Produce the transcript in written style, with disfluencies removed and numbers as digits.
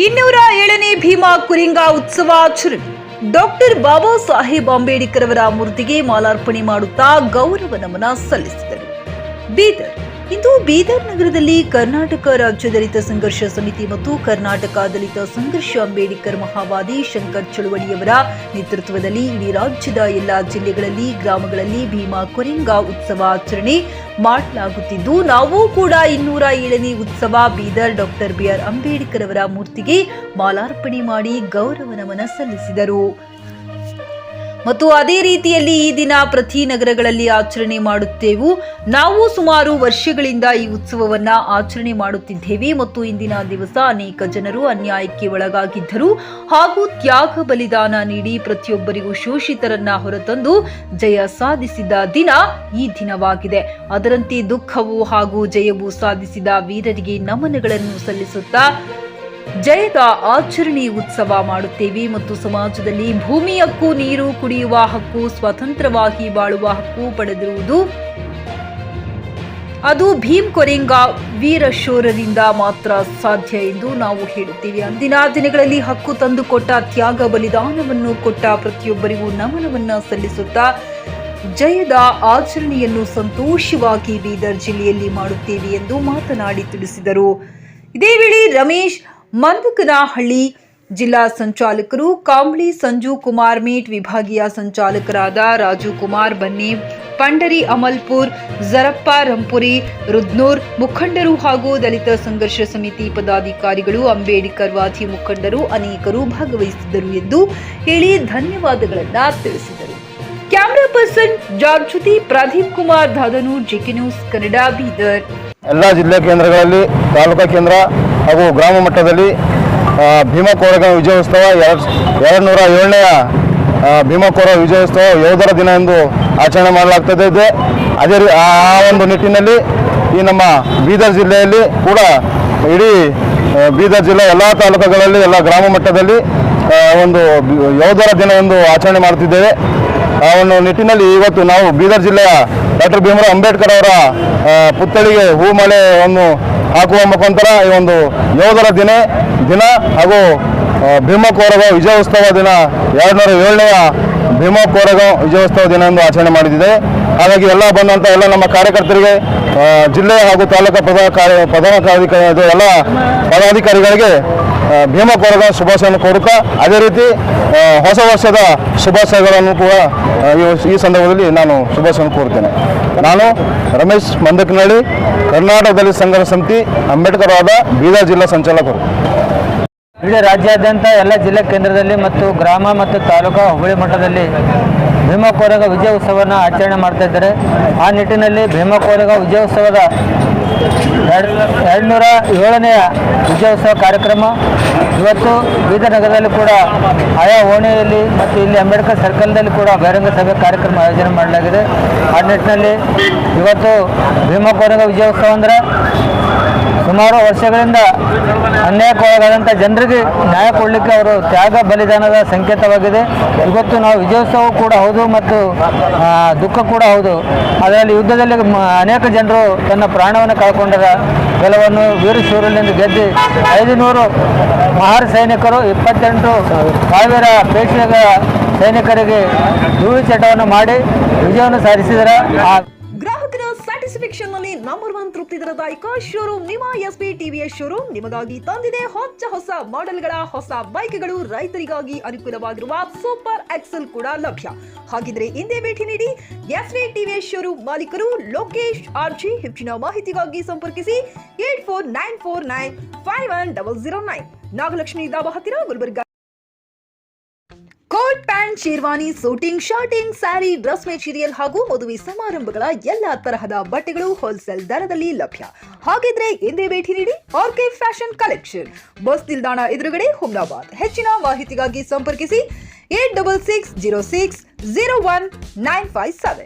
207ನೇ Bima ಕೊರೆಂಗ ಉತ್ಸವಾಚರಣೆ. Doctor Baba Saheb Ambedkar ಅವರ ಮೂರ್ತಿಗೆ ಮಾಲಾರ್ಪಣೆ ಮಾಡುತ್ತಾ ಗೌರವ ನಮನ ಸಲ್ಲಿಸಿದರು. ಬೀದರ್. ಇಂದು ಬೀದರ್ ನಗರದಲ್ಲಿ ಕರ್ನಾಟಕ ರಾಜ್ಯ ದಲಿತ ಸಂಘರ್ಷ ಸಮಿತಿ ಮತ್ತು ಕರ್ನಾಟಕ ದಲಿತ ಸಂಘರ್ಷ ಅಂಬೇಡ್ಕರ್ ಮಹಾವಾದಿ ಶಂಕರ್ ಚಳುವಳಿಯವರ ನೇತೃತ್ವದಲ್ಲಿ ಇಡೀ ರಾಜ್ಯದ ಎಲ್ಲಾ ಜಿಲ್ಲೆಗಳಲ್ಲಿ, ಗ್ರಾಮಗಳಲ್ಲಿ ಭೀಮಾ ಕೊರೆಂಗ ಉತ್ಸವ ಆಚರಣೆ ಮಾಡಲಾಗುತ್ತಿದ್ದು, ನಾವು ಕೂಡ 207ನೇ ಉತ್ಸವ ಬೀದರ್ ಡಾಕ್ಟರ್ BR ಅಂಬೇಡ್ಕರ್ ಅವರ ಮೂರ್ತಿಗೆ ಮಾಲಾರ್ಪಣೆ ಮಾಡಿ ಗೌರವ ನಮನ ಸಲ್ಲಿಸಿದರು. ಮತ್ತು ಅದೇ ರೀತಿಯಲ್ಲಿ ಈ ದಿನ ಪ್ರತಿ ನಗರಗಳಲ್ಲಿ ಆಚರಣೆ ಮಾಡುತ್ತೇವೆ. ನಾವು ಸುಮಾರು ವರ್ಷಗಳಿಂದ ಈ ಉತ್ಸವವನ್ನ ಆಚರಣೆ ಮಾಡುತ್ತಿದ್ದೇವೆ ಮತ್ತು ಇಂದಿನ ದಿವಸ ಅನೇಕ ಜನರು ಅನ್ಯಾಯಕ್ಕೆ ಒಳಗಾಗಿದ್ದರು ಹಾಗೂ ತ್ಯಾಗ ಬಲಿದಾನ ನೀಡಿ ಪ್ರತಿಯೊಬ್ಬರಿಗೂ ಶೋಷಿತರನ್ನ ಹೊರತಂದು ಜಯ ಸಾಧಿಸಿದ ದಿನ ಈ ದಿನವಾಗಿದೆ. ಅದರಂತೆ ದುಃಖವು ಹಾಗೂ ಜಯವು ಸಾಧಿಸಿದ ವೀರರಿಗೆ ನಮನಗಳನ್ನು ಸಲ್ಲಿಸುತ್ತಾ ಜಯದ ಆಚರಣೆ ಉತ್ಸವ ಮಾಡುತ್ತೇವೆ ಮತ್ತು ಸಮಾಜದಲ್ಲಿ ಭೂಮಿ ಹಕ್ಕು, ನೀರು ಕುಡಿಯುವ ಹಕ್ಕು, ಸ್ವತಂತ್ರವಾಗಿ ಬಾಳುವ ಹಕ್ಕು ಪಡೆದಿರುವುದು ಅದು ಭೀಮ್ ಕೊರೆಂಗ ವೀರಶೂರರಿಂದ ಮಾತ್ರ ಸಾಧ್ಯ ಎಂದು ನಾವು ಹೇಳುತ್ತೇವೆ. ಅಂದಿನ ದಿನಗಳಲ್ಲಿ ಹಕ್ಕು ತಂದುಕೊಟ್ಟ, ತ್ಯಾಗ ಬಲಿದಾನವನ್ನು ಕೊಟ್ಟ ಪ್ರತಿಯೊಬ್ಬರಿಗೂ ನಮನವನ್ನ ಸಲ್ಲಿಸುತ್ತಾ ಜಯದ ಆಚರಣೆಯನ್ನು ಸಂತೋಷವಾಗಿ ಬೀದರ್ ಜಿಲ್ಲೆಯಲ್ಲಿ ಮಾಡುತ್ತೇವೆ ಎಂದು ಮಾತನಾಡಿ ತಿಳಿಸಿದರು. ಇದೇ ವೇಳೆ ರಮೇಶ್ ಮಂದಕನಹಳ್ಳಿ ಜಿಲ್ಲಾ ಸಂಚಾಲಕರು, ಕಾಂಬ್ಳಿ ಸಂಜು ಕುಮಾರ್ ಮೇಟ್ ವಿಭಾಗೀಯ ಸಂಚಾಲಕರಾದ ರಾಜು ಕುಮಾರ್ ಬನ್ನೆ, ಪಂಡರಿ ಅಮಲ್ಪುರ್, ಜರಪ್ಪ ರಂಪುರಿ, ರುದ್ನೂರ್ ಮುಖಂಡರು ಹಾಗೂ ದಲಿತ ಸಂಘರ್ಷ ಸಮಿತಿ ಪದಾಧಿಕಾರಿಗಳು, ಅಂಬೇಡ್ಕರ್ ವಾದಿ ಮುಖಂಡರು ಅನೇಕರು ಭಾಗವಹಿಸಿದ್ದರು ಎಂದು ಹೇಳಿ ಧನ್ಯವಾದಗಳನ್ನು ತಿಳಿಸಿದರು. ಕ್ಯಾಮರಾ ಪರ್ಸನ್ ಜಾರ್ಜ್ ಜೊತೆ ಪ್ರದೀಪ್ ಕುಮಾರ್ ಧಾದನೂರ್, ಜಿಕೆ ನ್ಯೂಸ್ ಕನ್ನಡ, ಬೀದರ್. ಎಲ್ಲ ಜಿಲ್ಲಾ ಕೇಂದ್ರಗಳಲ್ಲಿ, ತಾಲೂಕಾ ಕೇಂದ್ರ ಹಾಗೂ ಗ್ರಾಮ ಮಟ್ಟದಲ್ಲಿ ಭೀಮಾ ಕೊರೆಂಗ ವಿಜಯೋತ್ಸವ 207ನೇ ಭೀಮಾ ಕೊರೆಂಗ ವಿಜಯೋತ್ಸವ ಯೋಧರ ದಿನ ಎಂದು ಆಚರಣೆ ಮಾಡಲಾಗ್ತದೆ. ಅದೇ ಆ ಒಂದು ನಿಟ್ಟಿನಲ್ಲಿ ಈ ನಮ್ಮ ಬೀದರ್ ಜಿಲ್ಲೆಯಲ್ಲಿ ಕೂಡ ಇಡೀ ಬೀದರ್ ಜಿಲ್ಲೆ ಎಲ್ಲ ತಾಲೂಕುಗಳಲ್ಲಿ, ಎಲ್ಲ ಗ್ರಾಮ ಮಟ್ಟದಲ್ಲಿ ಒಂದು ಯೋಧರ ದಿನ ಎಂದು ಆಚರಣೆ ಮಾಡುತ್ತಿದ್ದೇವೆ. ಆ ಒಂದು ನಿಟ್ಟಿನಲ್ಲಿ ಇವತ್ತು ನಾವು ಬೀದರ್ ಜಿಲ್ಲೆಯ ಡಾಕ್ಟರ್ BR ಅಂಬೇಡ್ಕರ್ ಅವರ ಪುತ್ಥಳಿಗೆ ಹೂಮಾಲೆಯನ್ನು ಹಾಕುವ ಮುಖಾಂತರ ಈ ಒಂದು ಯೋಧರ ದಿನ ಹಾಗೂ ಭೀಮಾ ಕೊರೆಂಗ ವಿಜಯೋತ್ಸವ ದಿನ 207ನೇ ಭೀಮಾ ಕೊರೆಂಗ ವಿಜಯೋತ್ಸವ ದಿನ ಎಂದು ಆಚರಣೆ ಮಾಡಿದ್ದೇವೆ. ಹಾಗಾಗಿ ಎಲ್ಲ ಬಂದಂಥ ಎಲ್ಲ ನಮ್ಮ ಕಾರ್ಯಕರ್ತರಿಗೆ, ಜಿಲ್ಲೆ ಹಾಗೂ ತಾಲೂಕಾ ಎಲ್ಲ ಪದಾಧಿಕಾರಿಗಳಿಗೆ ಭೀಮಾ ಕೊರೆಂಗ ಶುಭಾಶಯವನ್ನು ಕೋರುತ್ತಾ, ಅದೇ ರೀತಿ ಹೊಸ ವರ್ಷದ ಶುಭಾಶಯಗಳನ್ನು ಕೂಡ ಈ ಸಂದರ್ಭದಲ್ಲಿ ನಾನು ಶುಭಾಶಯವನ್ನು ಕೋರುತ್ತೇನೆ. ನಾನು ರಮೇಶ್ ಮಂದಕನಹಳ್ಳಿ, ಕರ್ನಾಟಕ ದಲಿತ ಸಂಘರ್ಷ ಸಮಿತಿ ಅಂಬೇಡ್ಕರ್ ವಾದ ಬೀದರ್ ಜಿಲ್ಲಾ ಸಂಚಾಲಕರು. ಇಡೀ ರಾಜ್ಯಾದ್ಯಂತ ಎಲ್ಲ ಜಿಲ್ಲಾ ಕೇಂದ್ರದಲ್ಲಿ ಮತ್ತು ಗ್ರಾಮ ಮತ್ತು ತಾಲೂಕಾ ಹೋಬಳಿ ಮಟ್ಟದಲ್ಲಿ ಭೀಮಾ ಕೊರೆಂಗ ವಿಜಯೋತ್ಸವವನ್ನು ಆಚರಣೆ ಮಾಡ್ತಾ ಇದ್ದಾರೆ. ಆ ನಿಟ್ಟಿನಲ್ಲಿ ಭೀಮಾ ಕೊರೆಂಗ ವಿಜಯೋತ್ಸವದ 207ನೇ ವಿಜಯೋತ್ಸವ ಕಾರ್ಯಕ್ರಮ ಇವತ್ತು ಬೀದರ್ ನಗರದಲ್ಲಿ ಕೂಡ ಆಯಾ ಓಣಿಯಲ್ಲಿ ಮತ್ತು ಇಲ್ಲಿ ಅಂಬೇಡ್ಕರ್ ಸರ್ಕಲ್ನಲ್ಲಿ ಕೂಡ ಬಹಿರಂಗ ಸಭೆ ಕಾರ್ಯಕ್ರಮ ಆಯೋಜನೆ ಮಾಡಲಾಗಿದೆ. ಆ ನಿಟ್ಟಿನಲ್ಲಿ ಇವತ್ತು ಭೀಮಾ ಕೊರೆಂಗ ವಿಜಯೋತ್ಸವ ಅಂದರೆ ಸುಮಾರು ವರ್ಷಗಳಿಂದ ಅನ್ಯಾಯಕ್ಕೊಳಗಾದಂಥ ಜನರಿಗೆ ನ್ಯಾಯ ಕೊಡಲಿಕ್ಕೆ ಅವರು ತ್ಯಾಗ ಬಲಿದಾನದ ಸಂಕೇತವಾಗಿದೆ. ಇವತ್ತು ನಾವು ವಿಜಯೋತ್ಸವ ಕೂಡ ಹೌದು ಮತ್ತು ದುಃಖ ಕೂಡ ಹೌದು. ಅದರಲ್ಲಿ ಯುದ್ಧದಲ್ಲಿ ಅನೇಕ ಜನರು ತನ್ನ ಪ್ರಾಣವನ್ನು ಕಳ್ಕೊಂಡರ, ಕೆಲವನ್ನು ವೀರಶೂರಲಿಂದ ಗೆದ್ದು 500 ಮಹಾರ್ ಸೈನಿಕರು 28,000 ಪೇಶೆಗ ಸೈನಿಕರಿಗೆ ಧೂಳು ಚಟವನ್ನು ಮಾಡಿ ವಿಜಯವನ್ನು ಸಾಧಿಸಿದರ. ಗ್ರಾಹಕರ ಸ್ಯಾಟಿಸ್ಫ್ಯಾಕ್ಷನ್ ನಲ್ಲಿ ನಂಬರ್ 1 ತೃಪ್ತಿದಾಯಕ ಶೋರೂಮ್ ನಿಮ್ಮ SP TVS ಶೋರೂಮ್ ನಿಮಗಾಗಿ ತಂದಿದೆ ಹೊಸ ಮಾಡೆಲ್ಗಳ ಹೊಸ ಬೈಕ್ಗಳು. ರೈತರಿಗಾಗಿ ಅನುಕೂಲವಾಗಿರುವ ಸೂಪರ್ ಎಕ್ಸೆಲ್ ಕೂಡ ಲಭ್ಯ. ಹಾಗಿದ್ರೆ ಹಿಂದೆ ಭೇಟಿ ನೀಡಿ SP TVS ಶೋರೂಮ್ ಮಾಲೀಕರು ಲೋಕೇಶ್ RG. ಹೆಚ್ಚಿನ ಮಾಹಿತಿಗಾಗಿ ಸಂಪರ್ಕಿಸಿ 8494951009, ನಾಗಲಕ್ಷ್ಮಿ ದಾಬಾ ಹತ್ತಿರ, Gulbarga. Coat pant, sherwani, suiting, shirting, sari, dress material ಹಾಗೂ ಮದುವೆ ಸಮಾರಂಭಗಳ ಎಲ್ಲಾ ತರಹದ ಬಟ್ಟೆಗಳು ಹೋಲ್ಸೇಲ್ ದರದಲ್ಲಿ ಲಭ್ಯ. ಹಾಗಿದ್ರೆ ಹಿಂದೆ ಭೇಟಿ ನೀಡಿ RK ಫ್ಯಾಷನ್ ಕಲೆಕ್ಷನ್, ಬಸ್ ನಿಲ್ದಾಣ ಎದುರುಗಡೆ, ಹುಮ್ನಾಬಾದ್. ಹೆಚ್ಚಿನ ಮಾಹಿತಿಗಾಗಿ ಸಂಪರ್ಕಿಸಿ 8660601957.